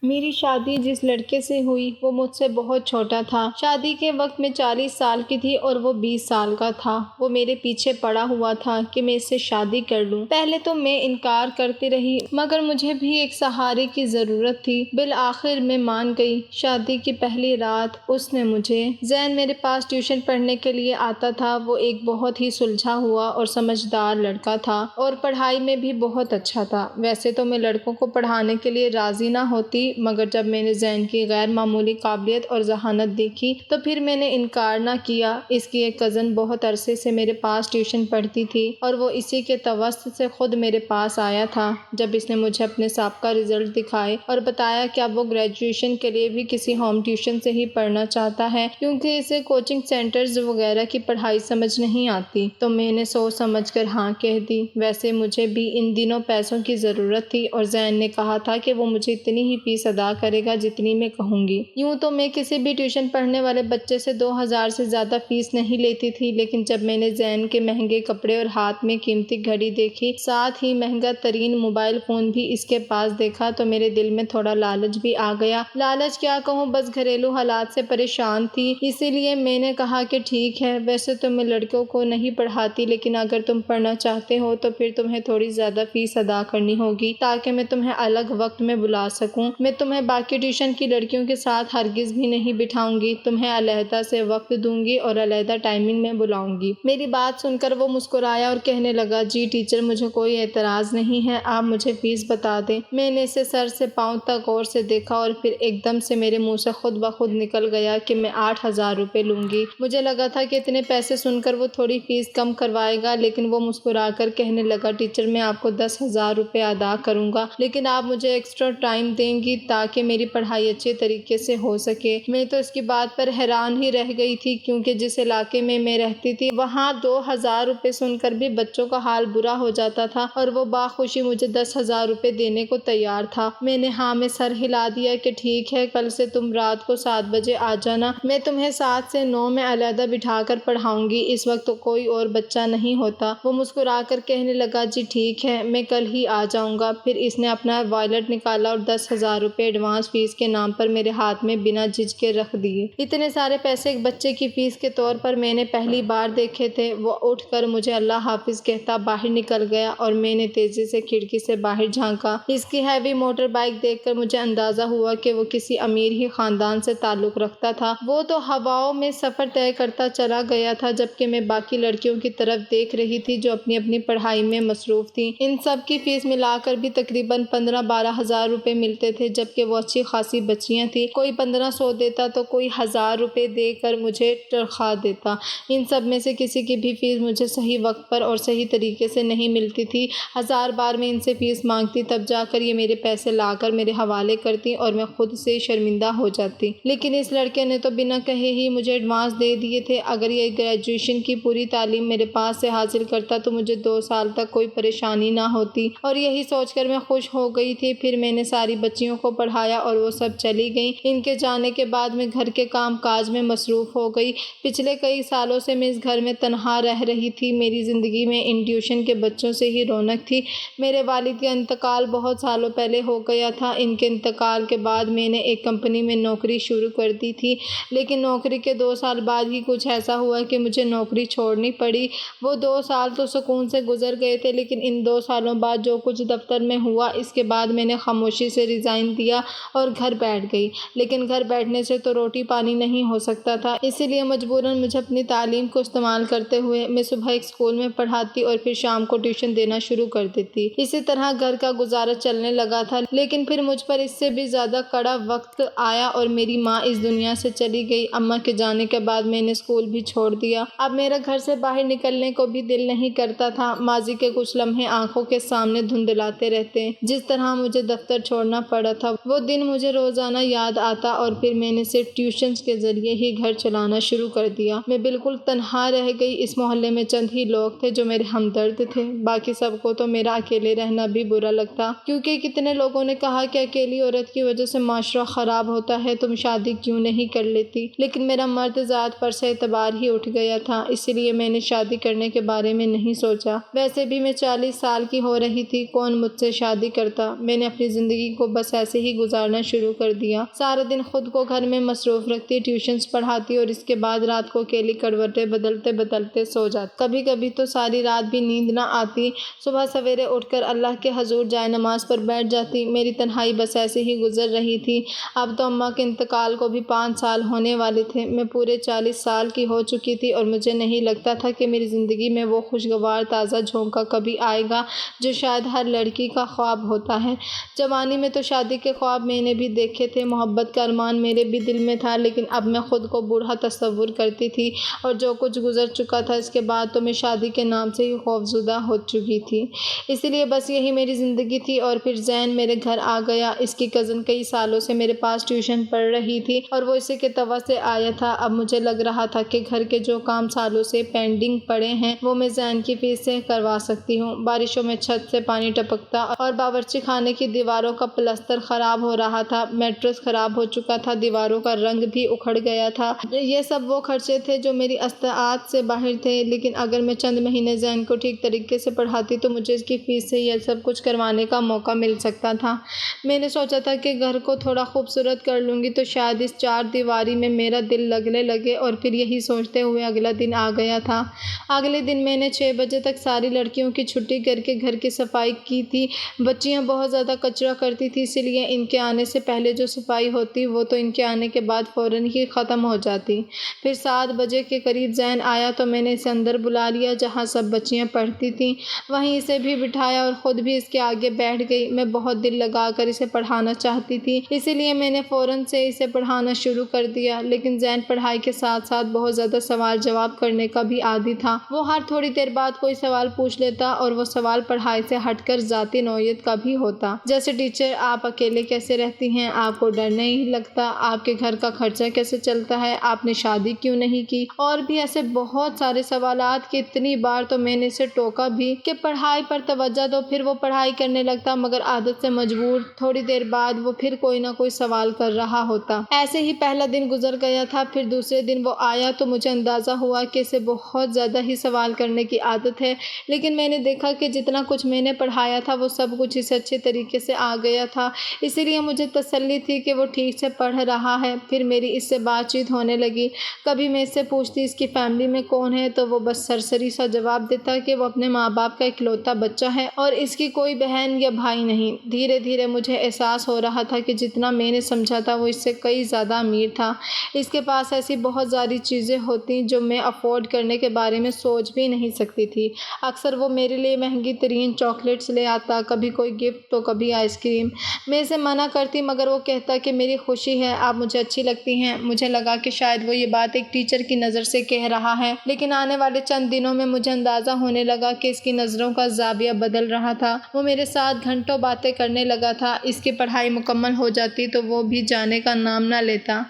میری شادی جس لڑکے سے ہوئی وہ مجھ سے بہت چھوٹا تھا۔ شادی کے وقت میں 40 سال کی تھی اور وہ 20 سال کا تھا۔ وہ میرے پیچھے پڑا ہوا تھا کہ میں اس سے شادی کر لوں۔ پہلے تو میں انکار کرتی رہی مگر مجھے بھی ایک سہارے کی ضرورت تھی۔ بالآخر میں مان گئی۔ شادی کی پہلی رات اس نے مجھے زین میرے پاس ٹیوشن پڑھنے کے لیے آتا تھا۔ وہ ایک بہت ہی سلجھا ہوا اور سمجھدار لڑکا تھا اور پڑھائی میں بھی بہت اچھا تھا۔ ویسے تو میں لڑکوں کو پڑھانے کے لیے راضی نہ ہوتی مگر جب میں نے زین کی غیر معمولی قابلیت اور ذہانت دیکھی تو پھر میں نے انکار نہ کیا۔ اس کی ایک کزن بہت عرصے سے میرے پاس ٹیوشن پڑھتی تھی اور وہ اسی کے توسط سے خود میرے پاس آیا تھا۔ جب اس نے مجھے اپنے سابقہ رزلٹ دکھائے اور بتایا کہ اب وہ گریجویشن کے لیے بھی کسی ہوم ٹیوشن سے ہی پڑھنا چاہتا ہے کیونکہ اسے کوچنگ سینٹرز وغیرہ کی پڑھائی سمجھ نہیں آتی تو میں نے سوچ سمجھ کر ہاں کہہ دی۔ ویسے مجھے بھی ان دنوں پیسوں کی ضرورت تھی اور زین نے کہا تھا کہ وہ مجھے اتنی ہی فیس ادا کرے گا جتنی میں کہوں گی۔ یوں تو میں کسی بھی ٹیوشن پڑھنے والے بچے سے 2000 سے زیادہ فیس نہیں لیتی تھی لیکن جب میں نے زین کے مہنگے کپڑے اور ہاتھ میں قیمتی گھڑی دیکھی ساتھ ہی مہنگا ترین موبائل فون بھی اس کے پاس دیکھا تو میرے دل میں تھوڑا لالچ بھی آ گیا۔ لالچ کیا کہوں، بس گھریلو حالات سے پریشان تھی اسی لیے میں نے کہا کہ ٹھیک ہے ویسے تو میں لڑکوں کو نہیں پڑھاتی لیکن اگر تم پڑھنا چاہتے ہو تو پھر تمہیں تھوڑی زیادہ فیس ادا کرنی ہوگی تاکہ میں تمہیں الگ وقت میں بلا سکوں۔ میں تمہیں باقی ٹیوشن کی لڑکیوں کے ساتھ ہرگز بھی نہیں بٹھاؤں گی، تمہیں علیحدہ سے وقت دوں گی اور علیحدہ ٹائمنگ میں بلاؤں گی۔ میری بات سن کر وہ مسکرایا اور کہنے لگا جی ٹیچر مجھے کوئی اعتراض نہیں ہے، آپ مجھے فیس بتا دیں۔ میں نے اسے سر سے پاؤں تک غور سے دیکھا اور پھر ایک دم سے میرے منہ سے خود بخود نکل گیا کہ میں 8000 روپے لوں گی۔ مجھے لگا تھا کہ اتنے پیسے سن کر وہ تھوڑی فیس کم کروائے گا لیکن وہ مسکرا کر کہنے لگا ٹیچر میں آپ کو 10,000 روپے ادا کروں گا لیکن آپ مجھے ایکسٹرا ٹائم دیں گی تاکہ میری پڑھائی اچھے طریقے سے ہو سکے۔ میں تو اس کی بات پر حیران ہی رہ گئی تھی کیونکہ جس علاقے میں رہتی تھی وہاں 2000 روپے سن کر بھی بچوں کا حال برا ہو جاتا تھا اور وہ باخوشی مجھے 10,000 روپے دینے کو تیار تھا۔ میں نے ہاں میں سر ہلا دیا کہ ٹھیک ہے کل سے تم رات کو 7 بجے آ جانا، میں تمہیں 7 سے 9 میں علیحدہ بٹھا کر پڑھاؤں گی، اس وقت تو کوئی اور بچہ نہیں ہوتا۔ وہ مسکرا کر کہنے لگا جی ٹھیک ہے میں کل ہی آ جاؤں گا۔ پھر اس نے اپنا والیٹ نکالا اور 10,000 روپے ایڈوانس فیس کے نام پر میرے ہاتھ میں بنا جھجکے رکھ دیے۔ اتنے سارے پیسے ایک بچے کی فیس کے طور پر میں نے پہلی بار دیکھے تھے۔ وہ اٹھ کر مجھے اللہ حافظ کہتا باہر نکل گیا اور میں نے تیزی سے کھڑکی سے باہر جھانکا۔ اس کی ہیوی موٹر بائیک دیکھ کر مجھے اندازہ ہوا کہ وہ کسی امیر ہی خاندان سے تعلق رکھتا تھا۔ وہ تو ہواؤں میں سفر طے کرتا چلا گیا تھا جبکہ میں باقی لڑکیوں کی طرف دیکھ رہی تھی جو اپنی اپنی پڑھائی میں مصروف تھیں۔ ان سب کی فیس ملا کر بھی تقریباً 15-12 ہزار روپے ملتے تھے جبکہ وہ اچھی خاصی بچیاں تھیں، کوئی 1500 دیتا تو کوئی 1000 روپے دے کر مجھے تنخواہ دیتا۔ ان سب میں سے کسی کی بھی فیس مجھے صحیح وقت پر اور صحیح طریقے سے نہیں ملتی تھی۔ 1000 بار میں ان سے فیس مانگتی تب جا کر یہ میرے پیسے لا کر میرے حوالے کرتی اور میں خود سے شرمندہ ہو جاتی۔ لیکن اس لڑکے نے تو بنا کہے ہی مجھے ایڈوانس دے دیے تھے۔ اگر یہ گریجویشن کی پوری تعلیم میرے پاس سے حاصل کرتا تو مجھے 2 سال تک کوئی پریشانی نہ ہوتی اور یہی سوچ کر میں خوش ہو گئی تھی۔ پھر میں نے ساری بچیوں کو پڑھایا اور وہ سب چلی گئیں۔ ان کے جانے کے بعد میں گھر کے کام کاج میں مصروف ہو گئی۔ پچھلے کئی سالوں سے میں اس گھر میں تنہا رہ رہی تھی۔ میری زندگی میں ان ٹیوشن کے بچوں سے ہی رونق تھی۔ میرے والد کا انتقال بہت سالوں پہلے ہو گیا تھا۔ ان کے انتقال کے بعد میں نے ایک کمپنی میں نوکری شروع کر دی تھی لیکن نوکری کے 2 سال بعد ہی کچھ ایسا ہوا کہ مجھے نوکری چھوڑنی پڑی۔ وہ 2 سال تو سکون سے گزر گئے تھے لیکن ان 2 سالوں بعد جو کچھ دفتر میں ہوا اس کے بعد میں نے خاموشی سے ریزائن دیا اور گھر بیٹھ گئی۔ لیکن گھر بیٹھنے سے تو روٹی پانی نہیں ہو سکتا تھا، اسی لیے مجبوراً مجھے اپنی تعلیم کو استعمال کرتے ہوئے میں صبح ایک اسکول میں پڑھاتی اور پھر شام کو ٹیوشن دینا شروع کر دیتی۔ اسی طرح گھر کا گزارا چلنے لگا تھا لیکن پھر مجھ پر اس سے بھی زیادہ کڑا وقت آیا اور میری ماں اس دنیا سے چلی گئی۔ اماں کے جانے کے بعد میں نے اسکول بھی چھوڑ دیا۔ اب میرا گھر سے باہر نکلنے کو بھی دل نہیں کرتا تھا۔ ماضی کے کچھ لمحے آنکھوں کے سامنے دھندلاتے رہتے ہیں۔ جس طرح مجھے دفتر چھوڑنا پڑا تھا وہ دن مجھے روزانہ یاد آتا اور پھر میں نے صرف ٹیوشنز کے ذریعے ہی گھر چلانا شروع کر دیا۔ میں بالکل تنہا رہ گئی۔ اس محلے میں چند ہی لوگ تھے جو میرے ہمدرد تھے، باقی سب کو تو میرا اکیلے رہنا بھی برا لگتا کیونکہ کتنے لوگوں نے کہا کہ اکیلی عورت کی وجہ سے معاشرہ خراب ہوتا ہے، تم شادی کیوں نہیں کر لیتی؟ لیکن میرا مرد ذات پر سے اعتبار ہی اٹھ گیا تھا، اسی لیے میں نے شادی کرنے کے بارے میں نہیں سوچا۔ ویسے بھی میں 40 سال کی ہو رہی تھی، کون مجھ سے شادی کرتا؟ میں نے اپنی زندگی کو بس ایسے ایسے ہی گزارنا شروع کر دیا۔ سارا دن خود کو گھر میں مصروف رکھتی، ٹیوشنز پڑھاتی اور اس کے بعد رات کو اکیلی کروٹیں بدلتے بدلتے سو جاتی۔ کبھی کبھی تو ساری رات بھی نیند نہ آتی۔ صبح سویرے اٹھ کر اللہ کے حضور جائے نماز پر بیٹھ جاتی۔ میری تنہائی بس ایسے ہی گزر رہی تھی۔ اب تو اماں کے انتقال کو بھی 5 سال ہونے والے تھے۔ میں پورے 40 سال کی ہو چکی تھی اور مجھے نہیں لگتا تھا کہ میری زندگی میں وہ خوشگوار تازہ جھونکا کبھی آئے گا جو شاید ہر لڑکی کا خواب ہوتا ہے۔ جوانی میں تو شادی کے خواب میں نے بھی دیکھے تھے، محبت کا ارمان میرے بھی دل میں تھا، لیکن اب میں خود کو بوڑھا تصور کرتی تھی اور جو کچھ گزر چکا تھا اس کے بعد تو میں شادی کے نام سے ہی خوفزدہ ہو چکی تھی۔ اس لیے بس یہی میری زندگی تھی۔ اور پھر زین میرے گھر آ گیا۔ اس کی کزن کئی سالوں سے میرے پاس ٹیوشن پڑھ رہی تھی اور وہ اسی کے توا سے آیا تھا۔ اب مجھے لگ رہا تھا کہ گھر کے جو کام سالوں سے پینڈنگ پڑے ہیں وہ میں زین کی فیس سے کروا سکتی ہوں۔ بارشوں میں چھت سے پانی ٹپکتا اور باورچی خانے کی دیواروں کا پلستر خراب ہو رہا تھا، میٹرس خراب ہو چکا تھا، دیواروں کا رنگ بھی اکھڑ گیا تھا۔ یہ سب وہ خرچے تھے جو میری استطاعت سے باہر تھے، لیکن اگر میں چند مہینے زین کو ٹھیک طریقے سے پڑھاتی تو مجھے اس کی فیس سے یہ سب کچھ کروانے کا موقع مل سکتا تھا۔ میں نے سوچا تھا کہ گھر کو تھوڑا خوبصورت کر لوں گی تو شاید اس 4 دیواری میں میرا دل لگنے لگے، اور پھر یہی سوچتے ہوئے اگلا دن آ گیا تھا۔ اگلے دن میں نے 6 بجے تک ساری لڑکیوں کی چھٹی کر کے گھر کی صفائی کی تھی۔ بچیاں بہت زیادہ کچرا کرتی تھی، اس لیے ان کے آنے سے پہلے جو صفائی ہوتی وہ تو ان کے آنے کے بعد فوراً ہی ختم ہو جاتی۔ پھر 7 بجے کے قریب زین آیا تو میں نے اسے اندر بلا لیا جہاں سب بچیاں پڑھتی تھیں، وہیں اسے بھی بٹھایا اور خود بھی اس کے آگے بیٹھ گئی۔ میں بہت دل لگا کر اسے پڑھانا چاہتی تھی، اسی لیے میں نے فوراً سے اسے پڑھانا شروع کر دیا، لیکن زین پڑھائی کے ساتھ ساتھ بہت زیادہ سوال جواب کرنے کا بھی عادی تھا۔ وہ ہر تھوڑی دیر بعد کوئی سوال پوچھ لیتا اور وہ سوال پڑھائی سے ہٹ کر ذاتی نوعیت کا بھی ہوتا، جیسے ٹیچر آپ اکیلے کیسے رہتی ہیں، آپ کو ڈر نہیں لگتا، آپ کے گھر کا خرچہ کیسے چلتا ہے، آپ نے شادی کیوں نہیں کی، اور بھی ایسے بہت سارے سوالات کہ اتنی بار تو میں نے اسے ٹوکا بھی کہ پڑھائی پر توجہ دو۔ پھر وہ پڑھائی کرنے لگتا، مگر عادت سے مجبور تھوڑی دیر بعد وہ پھر کوئی نہ کوئی سوال کر رہا ہوتا۔ ایسے ہی پہلا دن گزر گیا تھا۔ پھر دوسرے دن وہ آیا تو مجھے اندازہ ہوا کہ اسے بہت زیادہ ہی سوال کرنے کی عادت ہے، لیکن میں نے دیکھا کہ جتنا کچھ میں نے پڑھایا تھا وہ سب کچھ اسے اچھے طریقے سے آ گیا تھا، اسی لیے مجھے تسلی تھی کہ وہ ٹھیک سے پڑھ رہا ہے۔ پھر میری اس سے بات چیت ہونے لگی۔ کبھی میں اس سے پوچھتی اس کی فیملی میں کون ہے تو وہ بس سرسری سا جواب دیتا کہ وہ اپنے ماں باپ کا اکلوتا بچہ ہے اور اس کی کوئی بہن یا بھائی نہیں۔ دھیرے دھیرے مجھے احساس ہو رہا تھا کہ جتنا میں نے سمجھا تھا وہ اس سے کئی زیادہ امیر تھا۔ اس کے پاس ایسی بہت ساری چیزیں ہوتی جو میں افورڈ کرنے کے بارے میں سوچ بھی نہیں سکتی تھی۔ اکثر وہ میرے لیے مہنگی ترین چاکلیٹس لے آتا، کبھی کوئی گفٹ تو کبھی آئس کریم۔ میں اسے منع کرتی مگر وہ کہتا کہ میری خوشی ہے، آپ مجھے اچھی لگتی ہیں۔ مجھے لگا کہ شاید وہ یہ بات ایک ٹیچر کی نظر سے کہہ رہا ہے، لیکن آنے والے چند دنوں میں مجھے اندازہ ہونے لگا کہ اس کی نظروں کا زاویہ بدل رہا تھا۔ وہ میرے ساتھ گھنٹوں باتیں کرنے لگا تھا۔ اس کی پڑھائی مکمل ہو جاتی تو وہ بھی جانے کا نام نہ لیتا،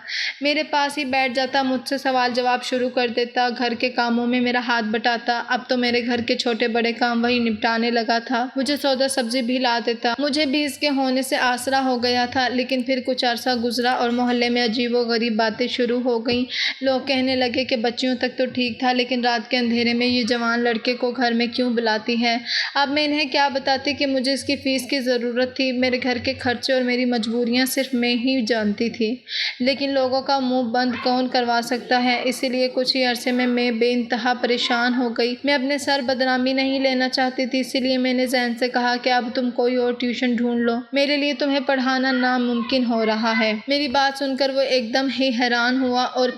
میرے پاس ہی بیٹھ جاتا، مجھ سے سوال جواب شروع کر دیتا، گھر کے کاموں میں میرا ہاتھ بٹاتا۔ اب تو میرے گھر کے چھوٹے بڑے کام وہی نپٹانے لگا تھا، مجھے سودا سبزی بھی لا دیتا۔ مجھے بھی اس کے ہونے سے آسرا ہو گیا تھا، لیکن پھر کچھ عرصہ گزرا اور محلے میں عجیب و غریب باتیں شروع ہو گئیں۔ لوگ کہنے لگے کہ بچیوں تک تو ٹھیک تھا، لیکن رات کے اندھیرے میں یہ جوان لڑکے کو گھر میں کیوں بلاتی ہے؟ اب میں انہیں کیا بتاتی کہ مجھے اس کی فیس کی ضرورت تھی، میرے گھر کے خرچے اور میری مجبوریاں صرف میں ہی جانتی تھی، لیکن لوگوں کا منہ بند کون کروا سکتا ہے؟ اسی لیے کچھ ہی عرصے میں بے انتہا پریشان ہو گئی۔ میں اپنے سر بدنامی نہیں لینا چاہتی تھی، اسی لیے میں نے زین سے کہا کہ اب تم کوئی اور ٹیوشن ڈھونڈ لو، میرے لیے تمہیں پڑھانا ناممکن ہو رہا ہے۔ میری بات سن کر وہ ایک دم ہی حیران ہوا اور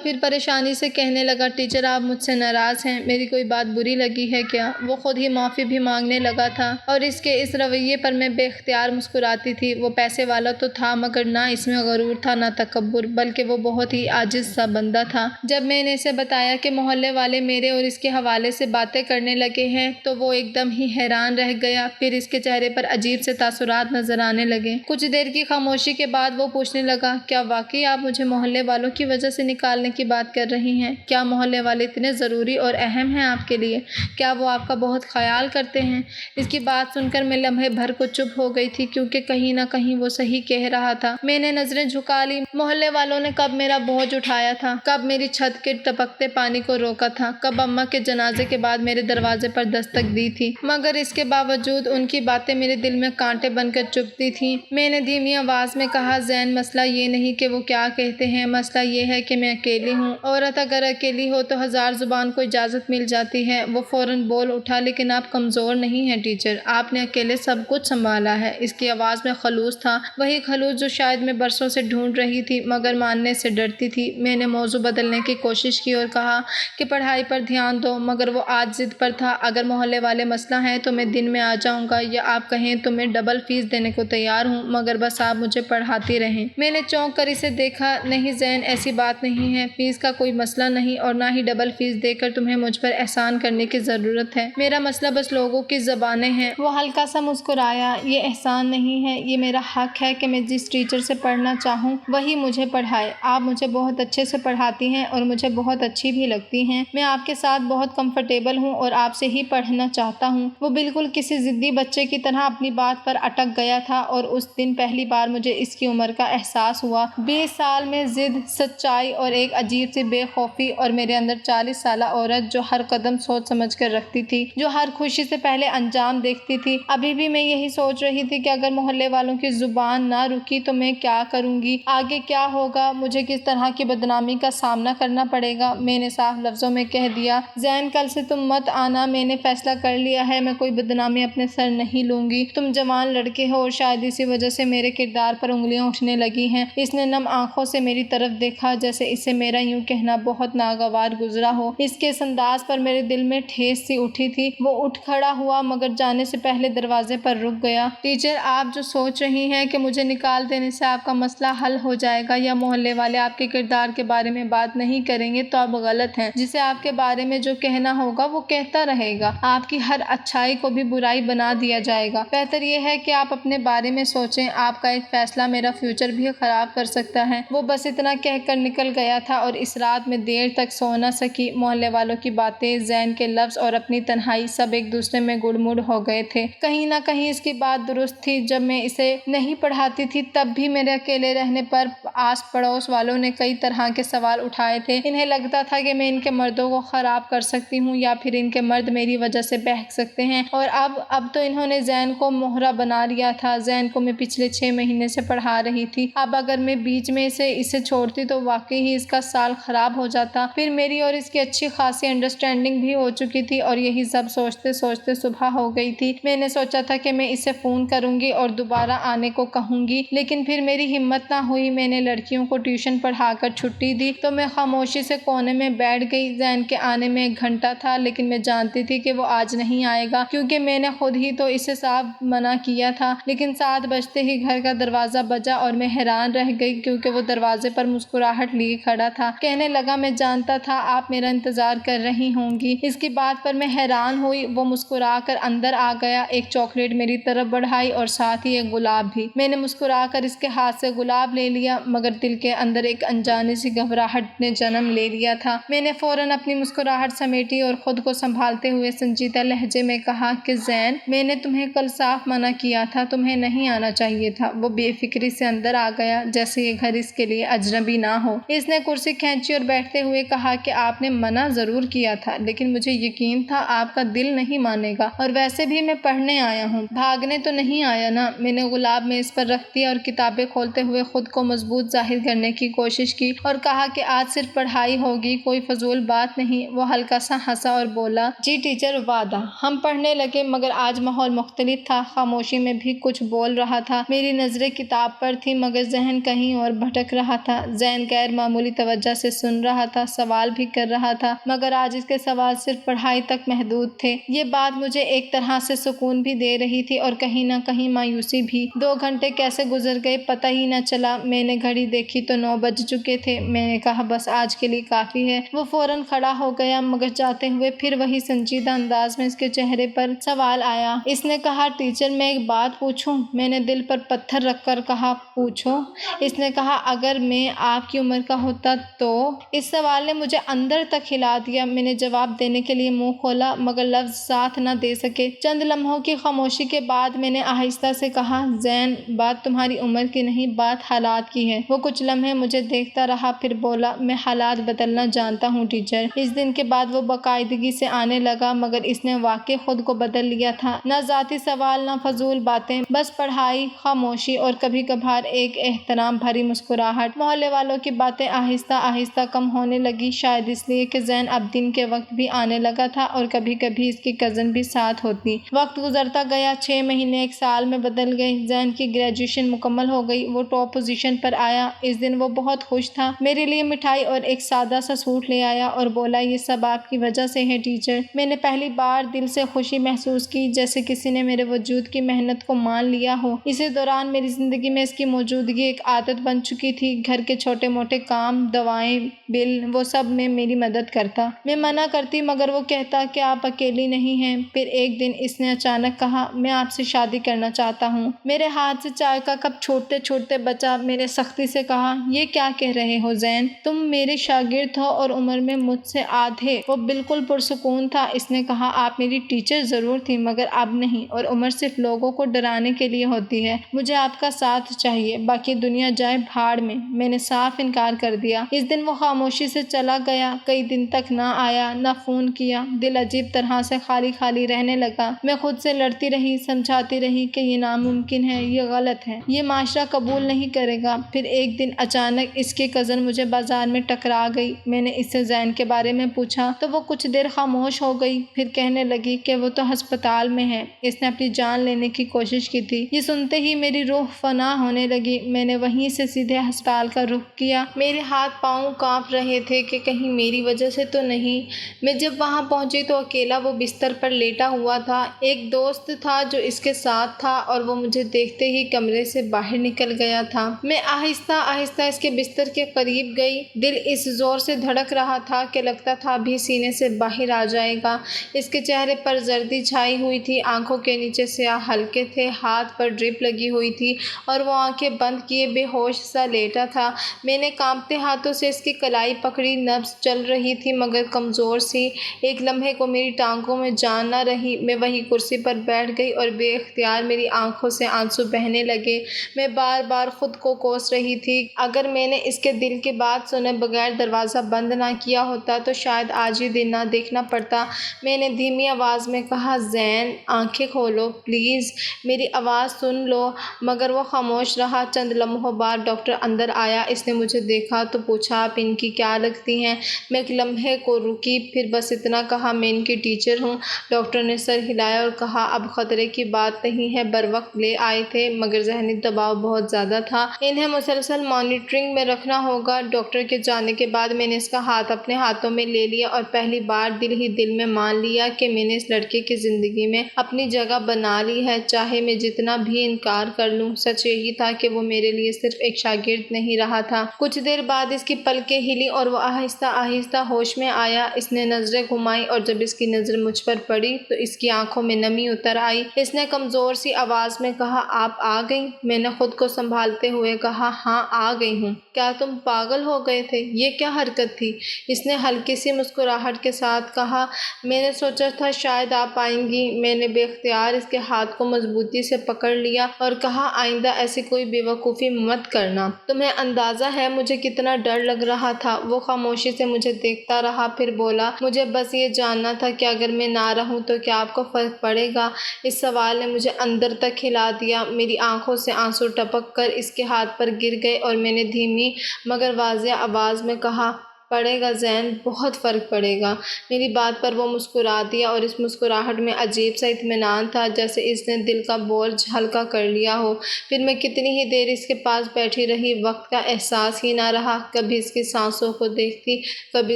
پھر پریشانی سے کہنے لگا، ٹیچر آپ مجھ سے ناراض ہیں، میری کوئی بات بری لگی ہے کیا؟ وہ خود ہی معافی بھی مانگنے لگا تھا اور اس کے اس رویے پر میں بے اختیار مسکراتی تھی۔ وہ پیسے والا تو تھا مگر نہ اس میں غرور تھا نہ تکبر، بلکہ وہ بہت ہی عاجز سا بندہ تھا۔ جب میں نے اسے بتایا کہ محلے والے میرے اور اس کے حوالے سے باتیں کرنے لگے ہیں تو وہ ایک دم ہی حیران رہ گیا، پھر اس کے چہرے پر عجیب سے تاثرات نظر آنے لگے۔ کچھ دیر کی خاموشی کے بعد وہ پوچھنے لگا، کیا واقعی آپ مجھے محلے والوں کی وجہ سے نکالنے کی بات کر رہی ہیں؟ کیا محلے والے اتنے ضروری اور اہم ہیں آپ کے لیے؟ کیا وہ آپ کا بہت خیال کرتے ہیں؟ اس کی بات سن کر میں لمحے بھر کو چپ ہو گئی تھی، کیونکہ کہیں نہ کہیں وہ صحیح کہہ رہا تھا۔ میں نے نظریں جھکا لی۔ محلے والوں نے کب میرا بوجھ اٹھایا تھا؟ کب میری چھت کے ٹپکتے پانی کو روکا تھا؟ کب اماں کے جنازے کے بعد میرے دروازے پر دستک دی تھی؟ مگر اس کے باوجود ان کی باتیں میرے دل میں کانٹے بن کر چبھتی تھیں۔ تھی۔ میں نے دھیمی آواز میں کہا، زین مسئلہ یہ نہیں کہ وہ کیا کہتے ہیں، مسئلہ یہ ہے کہ میں اکیلی ہوں۔ عورت اگر اکیلی ہو تو ہزار زبان کو اجازت مل جاتی ہے۔ وہ فوراً بول اٹھا، لیکن آپ کمزور نہیں ہیں ٹیچر، آپ نے اکیلے سب کچھ سنبھالا ہے۔ اس کی آواز میں خلوص تھا، وہی خلوص جو شاید میں برسوں سے ڈھونڈ رہی تھی مگر ماننے سے ڈرتی تھی۔ میں نے موضوع بدلنے کی کوشش کی اور کہا کہ پڑھائی پر دھیان دو، مگر وہ آج ضد پر تھا، اگر محلے والے مسئلہ ہیں تو میں دن میں آ جاؤں گا، یا آپ کہیں تو میں ڈبل فیس دینے کو تیار ہوں، مگر بس آپ مجھے پڑھاتی رہیں۔ میں نے چونک کر اسے دیکھا۔ نہیں زین، ایسی بات نہیں ہے، فیس کا کوئی مسئلہ نہیں، اور نہ ہی ڈبل فیس دے کر تمہیں مجھ پر احسان کرنے کی ضرورت ہے۔ میرا مسئلہ بس لوگوں کی زبانیں ہیں۔ وہ ہلکا سا مسکرایا۔ یہ احسان نہیں ہے، یہ میرا حق ہے کہ میں جس ٹیچر سے پڑھنا چاہوں وہی مجھے پڑھائے۔ آپ مجھے بہت اچھے سے پڑھاتی ہیں اور مجھے بہت اچھی بھی لگتی ہیں۔ میں آپ کے ساتھ بہت کمفرٹیبل ہوں اور آپ سے ہی پڑھنا چاہتا ہوں۔ وہ بالکل کسی ضدی بچے کی طرح اپنی بات پر اٹک گیا تھا، اور اس دن پہلی بار مجھے اس کی عمر کا احساس ہوا۔ 20 سال میں ضد، سچائی اور ایک عجیب سی بے خوفی، اور میرے اندر 40 سالہ عورت جو ہر قدم سوچ سمجھ کر رکھتی تھی، جو ہر خوشی سے پہلے انجام دیکھتی تھی۔ ابھی بھی میں یہی سوچ رہی تھی کہ اگر محلے والوں کی زبان نہ رکی تو میں کیا کروں گی، آگے کیا ہوگا، مجھے کس طرح کی بدنامی کا سامنا کرنا پڑے گا۔ میں نے صاف لفظوں میں کہہ دیا، زین کل سے تم مت آنا، میں نے فیصلہ کر لیا ہے، میں کوئی بدنامی اپنے سر نہیں لوں گی۔ تم جوان لڑکے ہو اور شاید اسی وجہ سے میرے کردار پر انگلیاں اٹھنے لگی ہیں۔ اس نے نم آنکھوں سے میری طرف دیکھا، جیسے اسے میرا یوں کہنا بہت ناگوار گزرا ہو۔ اس کے اس انداز پر میرے دل میں ٹھیس سی اٹھی تھی۔ وہ اٹھ کھڑا ہوا مگر جانے سے پہلے دروازے پر رک گیا۔ ٹیچر، آپ جو سوچ رہی ہیں کہ مجھے نکال دینے سے آپ کا مسئلہ حل ہو جائے گا یا محلے والے آپ کے کردار کے بارے میں بات نہیں کریں گے تو آپ غلط ہیں۔ جسے آپ کے بارے میں جو کہنا ہوگا وہ کہتا رہے گا، آپ کی ہر اچھائی کو بھی برائی بنا دیا جائے گا۔ بہتر یہ ہے کہ آپ اپنے بارے میں سوچیں، آپ کا ایک فیصلہ میرا فیوچر بھی خراب کر سکتا ہے۔ وہ بس اتنا کہہ کر نکل گیا تھا اور اس رات میں دیر تک سو نہ سکی۔ محلے والوں کی باتیں، زین کے لفظ اور اپنی تنہائی سب ایک دوسرے میں گڑ مڑ ہو گئے تھے۔ کہیں نہ کہیں اس کی بات درست تھی، جب میں اسے نہیں پڑھاتی تھی تب بھی میرے اکیلے رہنے پر آس پڑوس والوں نے کئی طرح کے سوال اٹھائے تھے۔ انہیں لگتا تھا کہ میں ان کے مردوں کو خراب کر سکتی ہوں یا پھر ان کے مرد میری وجہ سے بہک سکتے ہیں، اور اب تو انہوں نے زین کو مہرا بنا لیا تھا۔ زین کو میں پچھلے 6 مہینے سے پڑھا رہی تھی، اب اگر میں بیچ میں اسے چھوڑتی تو واقعی ہی اس کا سال خراب ہو جاتا۔ پھر میری اور اس کی اچھی خاصی انڈرسٹینڈنگ بھی ہو چکی تھی، اور یہی سب سوچتے سوچتے صبح ہو گئی تھی۔ میں نے سوچا تھا کہ میں اسے فون کروں گی اور دوبارہ آنے کو کہوں گی، لیکن پھر میری ہمت نہ ہوئی۔ میں نے لڑکیوں کو ٹیوشن پڑھا کر چھٹی دی تو میں خاموشی سے کونے میں بیٹھ گئی۔ زین کے آنے میں 1 گھنٹہ تھا، لیکن میں جانتی تھی کہ وہ آج نہیں آئے گا، کیونکہ میں نے خود ہی تو اسے صاف منع کیا تھا۔ لیکن 7 بجتے ہی گھر کا دروازہ بجا اور میں حیران رہ گئی، کیونکہ وہ دروازے پر مسکراہٹ لیے کھڑا تھا۔ کہنے لگا، میں جانتا تھا آپ میرا انتظار کر رہی ہوں گی۔ اس کی بات پر میں حیران ہوئی۔ وہ مسکرا کر اندر آ گیا، ایک چاکلیٹ میری طرف بڑھائی اور ساتھ ہی ایک گلاب بھی۔ میں نے مسکرا کر اس کے ہاتھ سے گلاب لے لیا، مگر دل کے اندر ایک انجانی سی گھبراہٹ نے جنم لے لیا تھا۔ میں نے فوراً اپنی مسکراہٹ سمیٹی اور خود کو سنبھالتے ہوئے سنجیدہ لہجے میں کہا کہ زین، میں نے تمہیں کل صاف منع کیا تھا، تمہیں نہیں آنا چاہیے تھا۔ وہ بے فکری سے اندر آ گیا، جیسے یہ گھر اس کے لیے اجنبی نہ ہو۔ اس نے کرسی کھینچی اور بیٹھتے ہوئے کہا کہ آپ نے منع ضرور کیا تھا، لیکن مجھے یقین تھا آپ کا دل نہیں مانے گا، اور ویسے بھی میں پڑھنے آیا ہوں، بھاگنے تو نہیں آیا نا۔ میں نے گلاب میز پر رکھ دیا اور کتابیں کھولتے ہوئے خود کو مضبوط ظاہر کرنے کی کوشش کی اور کہا کہ آج صرف پڑھائی ہوگی، کوئی فضول بات نہیں۔ وہ ہلکا سا ہنسا اور بولا، جی ٹیچر، وعدہ۔ ہم پڑھنے لگے، مگر آج ماحول مختلف تھا۔ خاموشی میں بھی کچھ بول رہا تھا۔ میری نظریں کتاب پر تھیں، مگر ذہن کہیں اور بھٹک رہا تھا۔ زین غیر معمولی توجہ سے سن رہا تھا، سوال بھی کر رہا تھا، مگر آج اس کے سوال صرف پڑھائی تک محدود تھے۔ یہ بات مجھے ایک طرح سے سکون بھی دے رہی تھی اور کہیں نہ کہیں مایوسی بھی۔ 2 گھنٹے کیسے گزر گئے پتہ ہی نہ چلا۔ میں نے گھڑی دیکھی تو 9 بج چکے تھے۔ میں نے کہا، بس آج کے لیے کافی ہے۔ وہ فوراً کھڑا ہو گیا، مگر جاتے ہوئے پھر وہی سنجیدہ انداز میں اس کے چہرے پر سوال آیا۔ اس نے کہا، ٹیچر، میں ایک بات پوچھوں؟ میں نے دل پر پتھر رکھ کر کہا، پوچھو۔ اس نے کہا، اگر میں آپ کی عمر کا ہوتا تو؟ اس سوال نے مجھے اندر تک ہلا دیا۔ میں نے جواب دینے کے لیے منہ کھولا، مگر لفظ ساتھ نہ دے سکے۔ چند لمحوں کی خاموشی کے بعد میں نے آہستہ سے کہا، زین، بات تمہاری عمر کی نہیں، بات حالات کی ہے۔ وہ کچھ لمحے مجھے دیکھتا رہا، پھر بولا، میں حالات بدلنا جانتا ہوں ٹیچر۔ اس دن کے بعد وہ باقاعدگی سے آنے لگا، مگر اس نے واقعی خود کو بدل لیا تھا۔ نہ ذاتی سوال، نہ فضول باتیں، بس پڑھائی تنہائی، خاموشی اور کبھی کبھار ایک احترام بھری مسکراہٹ۔ محلے والوں کی باتیں آہستہ آہستہ کم ہونے لگی، شاید اس لیے کہ زین اب دن کے وقت بھی آنے لگا تھا اور کبھی کبھی اس کی کزن بھی ساتھ ہوتی۔ وقت گزرتا گیا، 6 مہینے ایک سال میں بدل گئے۔ زین کی گریجویشن مکمل ہو گئی، وہ ٹاپ پوزیشن پر آیا۔ اس دن وہ بہت خوش تھا، میرے لیے مٹھائی اور ایک سادہ سا سوٹ لے آیا اور بولا یہ سب آپ کی وجہ سے ہے ٹیچر۔ میں نے پہلی بار دل سے خوشی محسوس کی، جیسے کسی نے میرے وجود کی محنت کو مان لیا ہو۔ اسی دوران میری زندگی میں اس کی موجودگی ایک عادت بن چکی تھی۔ گھر کے چھوٹے موٹے کام، دوائیں، بل، وہ سب میں میری مدد کرتا۔ میں منع کرتی مگر وہ کہتا کہ آپ اکیلی نہیں ہیں۔ پھر ایک دن اس نے اچانک کہا میں آپ سے شادی کرنا چاہتا ہوں۔ میرے ہاتھ سے چائے کا کپ چھوٹتے چھوٹتے بچا۔ میں نے سختی سے کہا یہ کیا کہہ رہے ہو زین، تم میرے شاگرد ہو اور عمر میں مجھ سے آدھے۔ وہ بالکل پرسکون تھا۔ اس نے کہا آپ میری ٹیچر ضرور تھی مگر اب نہیں، اور عمر صرف لوگوں کو ڈرانے کے لیے ہوتی ہے۔ مجھے آپ کا ساتھ چاہیے، باقی دنیا جائے بھاڑ میں۔ میں نے صاف انکار کر دیا۔ اس دن وہ خاموشی سے چلا گیا، کئی دن تک نہ آیا نہ فون کیا۔ دل عجیب طرح سے خالی خالی رہنے لگا۔ میں خود سے لڑتی رہی، سمجھاتی رہی کہ یہ ناممکن ہے، یہ غلط ہے، یہ معاشرہ قبول نہیں کرے گا۔ پھر ایک دن اچانک اس کی کزن مجھے بازار میں ٹکرا گئی۔ میں نے اس سے زین کے بارے میں پوچھا تو وہ کچھ دیر خاموش ہو گئی، پھر کہنے لگی کہ وہ تو ہسپتال میں ہے، اس نے اپنی جان لینے کی کوشش کی تھی۔ یہ سنتے ہی میری روح فنا ہونے لگی۔ میں نے وہیں سے سیدھے ہسپتال کا رخ کیا۔ میرے ہاتھ پاؤں کانپ رہے تھے کہ کہیں میری وجہ سے تو نہیں۔ میں جب وہاں پہنچی تو اکیلا وہ بستر پر لیٹا ہوا تھا۔ ایک دوست تھا جو اس کے ساتھ تھا اور وہ مجھے دیکھتے ہی کمرے سے باہر نکل گیا تھا۔ میں آہستہ آہستہ اس کے بستر کے قریب گئی۔ دل اس زور سے دھڑک رہا تھا کہ لگتا تھا ابھی سینے سے باہر آ جائے گا۔ اس کے چہرے پر زردی چھائی ہوئی تھی، آنکھوں کے نیچے سیاہ حلقے تھے، ہاتھ پر ڈرپ لگی ہوئی تھی اور وہ آنکھیں بند کیے بے ہوش سا لیٹا تھا۔ میں نے کانپتے ہاتھوں سے اس کی کلائی پکڑی، نبض چل رہی تھی مگر کمزور سی۔ ایک لمحے کو میری ٹانگوں میں جان نہ رہی۔ میں وہیں کرسی پر بیٹھ گئی اور بے اختیار میری آنکھوں سے آنسو بہنے لگے۔ میں بار بار خود کو کوس رہی تھی، اگر میں نے اس کے دل کی بات سنے بغیر دروازہ بند نہ کیا ہوتا تو شاید آج یہ دن نہ دیکھنا پڑتا۔ میں نے دھیمی آواز میں کہا زین آنکھیں کھولو پلیز، میری آواز سن لو، مگر وہ خاموش رہا۔ چند لمحوں بعد ڈاکٹر اندر آیا۔ اس نے مجھے دیکھا تو پوچھا آپ ان کی کیا لگتی ہیں؟ میں ایک لمحے کو رکی، پھر بس اتنا کہا میں ان کی ٹیچر ہوں۔ ڈاکٹر نے سر ہلایا اور کہا اب خطرے کی بات نہیں ہے، بروقت لے آئے تھے مگر ذہنی دباؤ بہت زیادہ تھا، انہیں مسلسل مانیٹرنگ میں رکھنا ہوگا۔ ڈاکٹر کے جانے کے بعد میں نے اس کا ہاتھ اپنے ہاتھوں میں لے لیا اور پہلی بار دل ہی دل میں مان لیا کہ میں نے اس لڑکے کی زندگی میں اپنی جگہ بنا لی ہے، چاہے میں جتنا بھی انکار کر لوں۔ سچ یہی تھا کہ وہ میرے لیے صرف ایک شاگرد نہیں رہا تھا۔ کچھ دیر بعد اس کی پلکیں ہلی اور وہ آہستہ آہستہ ہوش میں آیا۔ اس نے نظریں گھمائیں اور جب اس کی نظر مجھ پر پڑی تو اس کی آنکھوں میں نمی اتر آئی۔ اس نے کمزور سی آواز میں کہا آپ آ گئیں؟ میں نے خود کو سنبھالتے ہوئے کہا ہاں آ گئی ہوں۔ کیا تم پاگل ہو گئے تھے؟ یہ کیا حرکت تھی؟ اس نے ہلکی سی مسکراہٹ کے ساتھ کہا میں نے سوچا تھا شاید آپ آئیں گی۔ میں نے بے اختیار اس کے ہاتھ کو مضبوطی سے پکڑ لیا اور کہا آئندہ ایسی کوئی بے وقوفی مت کرنا۔ تمہیں اندازہ ہے مجھے کتنا ڈر لگ رہا تھا۔ وہ خاموشی سے مجھے دیکھتا رہا، پھر بولا مجھے بس یہ جاننا تھا کہ اگر میں نہ رہوں تو کیا آپ کو فرق پڑے گا؟ اس سوال نے مجھے اندر تک ہلا دیا۔ میری آنکھوں سے آنسو ٹپک کر اس کے ہاتھ پر گر گئے اور میں نے دھیمی مگر واضح آواز میں کہا پڑے گا زین، بہت فرق پڑے گا۔ میری بات پر وہ مسکرا دیا اور اس مسکراہٹ میں عجیب سا اطمینان تھا، جیسے اس نے دل کا بوجھ ہلکا کر لیا ہو۔ پھر میں کتنی ہی دیر اس کے پاس بیٹھی رہی، وقت کا احساس ہی نہ رہا، کبھی اس کی سانسوں کو دیکھتی، کبھی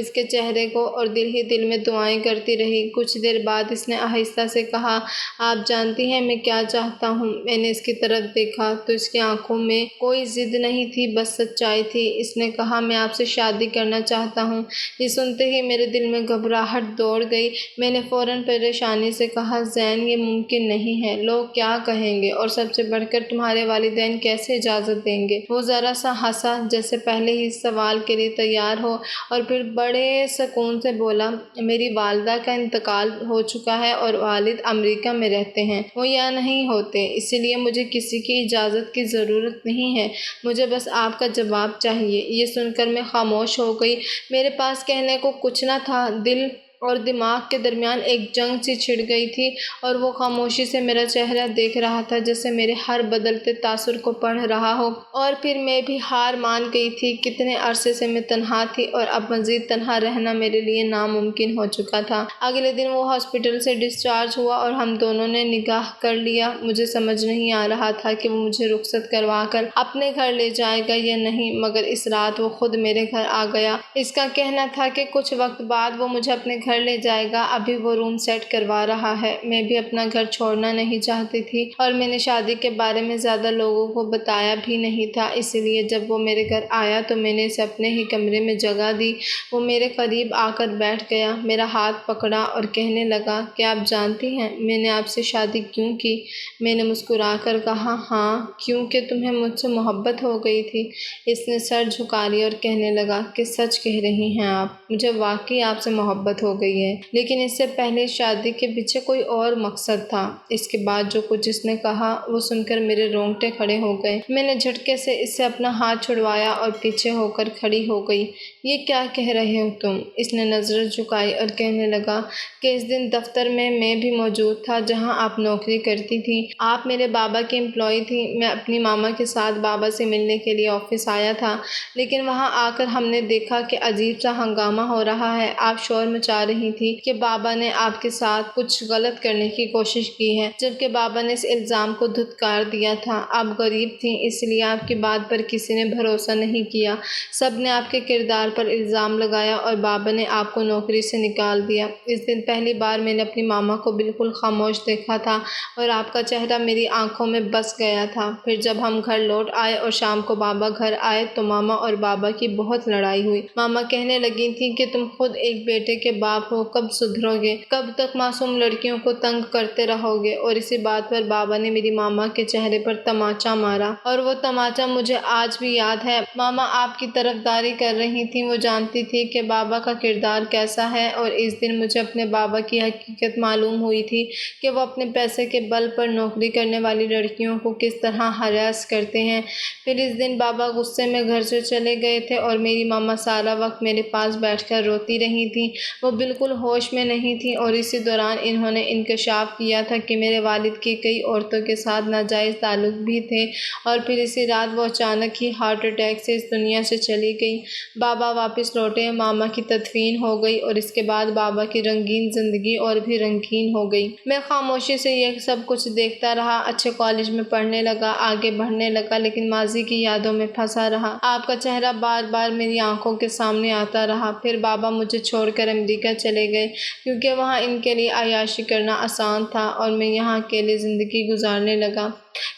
اس کے چہرے کو، اور دل ہی دل میں دعائیں کرتی رہی۔ کچھ دیر بعد اس نے آہستہ سے کہا آپ جانتی ہیں میں کیا چاہتا ہوں؟ میں نے اس کی طرف دیکھا تو اس کی آنکھوں میں کوئی ضد نہیں تھی، بس سچائی تھی۔ اس نے کہا میں آپ سے شادی کرنا چاہتا ہوں۔ یہ سنتے ہی میرے دل میں گھبراہٹ دوڑ گئی۔ میں نے فوراً پریشانی سے کہا زین یہ ممکن نہیں ہے، لوگ کیا کہیں گے، اور سب سے بڑھ کر تمہارے والدین کیسے اجازت دیں گے؟ وہ ذرا سا ہنسا جیسے پہلے ہی اس سوال کے لیے تیار ہو، اور پھر بڑے سکون سے بولا میری والدہ کا انتقال ہو چکا ہے اور والد امریکہ میں رہتے ہیں، وہ یہاں نہیں ہوتے، اسی لیے مجھے کسی کی اجازت کی ضرورت نہیں ہے، مجھے بس آپ کا جواب چاہیے۔ یہ سن کر میں خاموش ہو گئی۔ میرے پاس کہنے کو کچھ نہ تھا، دل اور دماغ کے درمیان ایک جنگ سی چھڑ گئی تھی اور وہ خاموشی سے میرا چہرہ دیکھ رہا تھا، جیسے میرے ہر بدلتے تاثر کو پڑھ رہا ہو۔ اور پھر میں بھی ہار مان گئی تھی۔ کتنے عرصے سے میں تنہا تھی اور اب مزید تنہا رہنا میرے لیے ناممکن ہو چکا تھا۔ اگلے دن وہ ہاسپٹل سے ڈسچارج ہوا اور ہم دونوں نے نکاح کر لیا۔ مجھے سمجھ نہیں آ رہا تھا کہ وہ مجھے رخصت کروا کر اپنے گھر لے جائے گا یا نہیں، مگر اس رات وہ خود میرے گھر آ گیا۔ اس کا کہنا تھا کہ کچھ وقت بعد وہ مجھے اپنے گھر لے جائے گا، ابھی وہ روم سیٹ کروا رہا ہے۔ میں بھی اپنا گھر چھوڑنا نہیں چاہتی تھی اور میں نے شادی کے بارے میں زیادہ لوگوں کو بتایا بھی نہیں تھا، اس لیے جب وہ میرے گھر آیا تو میں نے اسے اپنے ہی کمرے میں جگہ دی۔ وہ میرے قریب آ کر بیٹھ گیا، میرا ہاتھ پکڑا اور کہنے لگا کہ آپ جانتی ہیں میں نے آپ سے شادی کیوں کی؟ میں نے مسکرا کر کہا ہاں، کیونکہ تمہیں مجھ سے محبت ہو گئی تھی۔ اس نے سر جھکا لیا اور کہنے لگا کہ سچ کہہ رہی ہیں آپ، مجھے واقعی آپ سے محبت ہو گئی ہے، لیکن اس سے پہلے شادی کے پیچھے کوئی اور مقصد تھا۔ اس کے بعد جو کچھ اس نے کہا وہ سن کر میرے رونگٹے کھڑے ہو گئے۔ میں نے جھٹکے سے اس سے اپنا ہاتھ چھڑوایا اور پیچھے ہو کر کھڑی ہو گئی۔ یہ کیا کہہ رہے ہو تم؟ اس نے نظر جھکائی اور کہنے لگا کہ اس دن دفتر میں بھی موجود تھا جہاں آپ نوکری کرتی تھی۔ آپ میرے بابا کی امپلائی تھی۔ میں اپنی ماما کے ساتھ بابا سے ملنے کے لیے آفس آیا تھا، لیکن وہاں آ کر ہم نے دیکھا کہ عجیب سا ہنگامہ ہو رہا ہے۔ آپ شور مچا رہی تھی کہ بابا نے آپ کے ساتھ کچھ غلط کرنے کی کوشش کی ہے، جبکہ بابا نے اس الزام کو دھتکار دیا تھا۔ آپ غریب تھیں، اس لیے آپ کی بات پر کسی نے بھروسہ نہیں کیا۔ سب نے آپ کے کردار پر الزام لگایا اور بابا نے آپ کو نوکری سے نکال دیا۔ اس دن پہلی بار میں نے اپنی ماما کو بالکل خاموش دیکھا تھا اور آپ کا چہرہ میری آنکھوں میں بس گیا تھا۔ پھر جب ہم گھر لوٹ آئے اور شام کو بابا گھر آئے تو ماما اور بابا کی بہت لڑائی ہوئی۔ ماما کہنے لگی تھیں کہ تم خود ایک بیٹے کے باپ ہو، کب سدھرو گے؟ کب تک معصوم لڑکیوں کو تنگ کرتے رہو گے؟ اور اسی بات پر بابا نے میری ماما کے چہرے پر تماچا مارا اور وہ تماچا مجھے آج بھی یاد ہے۔ ماما آپ کی طرفداری کر رہی تھیں، وہ جانتی تھی کہ بابا کا کردار کیسا ہے، اور اس دن مجھے اپنے بابا کی حقیقت معلوم ہوئی تھی کہ وہ اپنے پیسے کے بل پر نوکری کرنے والی لڑکیوں کو کس طرح ہراس کرتے ہیں۔ پھر اس دن بابا غصے میں گھر سے چلے گئے تھے اور میری ماما سارا وقت میرے پاس بیٹھ کر روتی رہی تھیں۔ وہ بالکل ہوش میں نہیں تھیں اور اسی دوران انہوں نے انکشاف کیا تھا کہ میرے والد کے کئی عورتوں کے ساتھ ناجائز تعلق بھی تھے، اور پھر اسی رات وہ اچانک ہی ہارٹ اٹیک سے اس دنیا سے چلی گئی۔ بابا واپس لوٹے، ماما کی تدفین ہو گئی اور اس کے بعد بابا کی رنگین زندگی اور بھی رنگین ہو گئی۔ میں خاموشی سے یہ سب کچھ دیکھتا رہا۔ اچھے کالج میں پڑھنے لگا، آگے بڑھنے لگا، لیکن ماضی کی یادوں میں پھنسا رہا۔ آپ کا چہرہ بار بار میری آنکھوں کے سامنے آتا رہا۔ پھر بابا مجھے چھوڑ کر امریکہ چلے گئے، کیونکہ وہاں ان کے لیے عیاشی کرنا آسان تھا اور میں یہاں اکیلے زندگی گزارنے لگا۔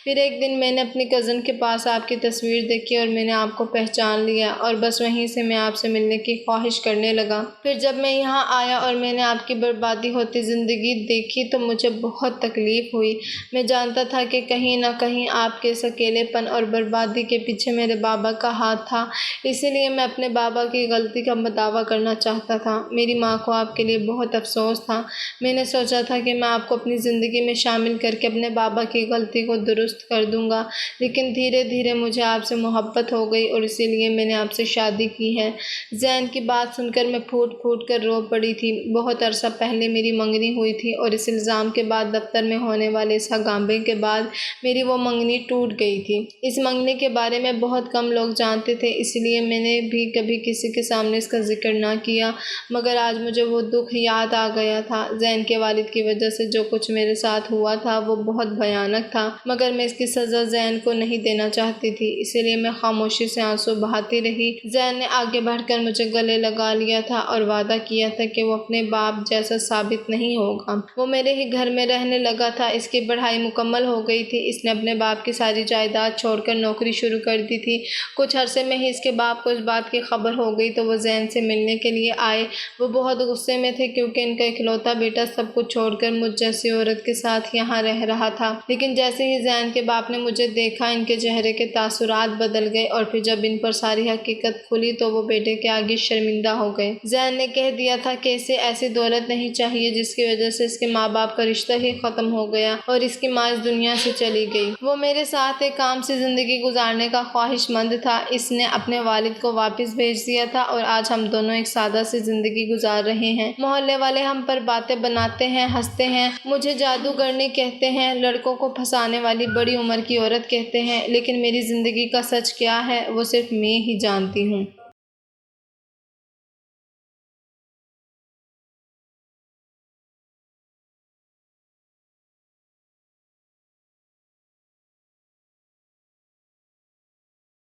پھر ایک دن میں نے اپنی کزن کے پاس آپ کی تصویر دیکھی اور میں نے آپ کو پہچان لیا، اور بس وہیں سے میں آپ سے ملنے کی خواہش کرنے لگا۔ پھر جب میں یہاں آیا اور میں نے آپ کی بربادی ہوتی زندگی دیکھی تو مجھے بہت تکلیف ہوئی۔ میں جانتا تھا کہ کہیں نہ کہیں آپ کے اس اکیلے پن اور بربادی کے پیچھے میرے بابا کا ہاتھ تھا، اسی لیے میں اپنے بابا کی غلطی کا دعویٰ کرنا چاہتا تھا۔ میری ماں کو آپ کے لیے بہت افسوس تھا۔ میں نے سوچا تھا کہ میں آپ کو اپنی زندگی میں شامل کر کے اپنے بابا کی غلطی کو درست کر دوں گا، لیکن دھیرے دھیرے مجھے آپ سے محبت ہو گئی اور اسی لیے میں نے آپ سے شادی کی ہے۔ زین کی بات سن کر میں پھوٹ پھوٹ کر رو پڑی تھی۔ بہت عرصہ پہلے میری منگنی ہوئی تھی اور اس الزام کے بعد دفتر میں ہونے والے اس ہنگامے کے بعد میری وہ منگنی ٹوٹ گئی تھی۔ اس منگنی کے بارے میں بہت کم لوگ جانتے تھے، اس لیے میں نے بھی کبھی کسی کے سامنے اس کا ذکر نہ کیا، مگر آج مجھے وہ دکھ یاد آ گیا تھا۔ زین کے والد کی وجہ سے جو کچھ میرے ساتھ ہوا تھا وہ بہت بھیانک تھا، مگر میں اس کی سزا زین کو نہیں دینا چاہتی تھی، اسی لیے میں خاموشی سے آنسو بہاتی رہی۔ زین نے آگے بڑھ کر مجھے گلے لگا لیا تھا اور وعدہ کیا تھا کہ وہ اپنے باپ جیسا ثابت نہیں ہوگا۔ وہ میرے ہی گھر میں رہنے لگا تھا، اس کی پڑھائی مکمل ہو گئی تھی، اس نے اپنے باپ کی ساری جائیداد چھوڑ کر نوکری شروع کر دی تھی۔ کچھ عرصے میں ہی اس کے باپ کو اس بات کی خبر ہو گئی تو وہ زین سے ملنے کے لیے آئے۔ وہ بہت غصے میں تھے کیونکہ ان کا اکلوتا بیٹا سب کچھ چھوڑ کر مجھ جیسی عورت کے ساتھ یہاں رہ رہا تھا، لیکن جیسے ہی زین کے باپ نے مجھے دیکھا، ان کے چہرے کے تاثرات بدل گئے اور پھر جب ان پر ساری حقیقت کھلی تو وہ بیٹے کے آگے شرمندہ ہو گئے۔ زین نے کہہ دیا تھا کہ اسے ایسی دولت نہیں چاہیے جس کی وجہ سے اس کے ماں باپ کا رشتہ ہی ختم ہو گیا اور اس کی ماں اس دنیا سے چلی گئی۔ وہ میرے ساتھ ایک عام سی زندگی گزارنے کا خواہش مند تھا۔ اس نے اپنے والد کو واپس بھیج دیا تھا اور آج ہم دونوں ایک سادہ سی زندگی گزار رہے ہیں۔ محلے والے ہم پر باتیں بناتے ہیں، ہنستے ہیں، مجھے جادوگرنی کہتے ہیں، لڑکوں کو پھنسانے والی بڑی عمر کی عورت کہتے ہیں، لیکن میری زندگی کا سچ کیا ہے وہ صرف میں ہی جانتی ہوں۔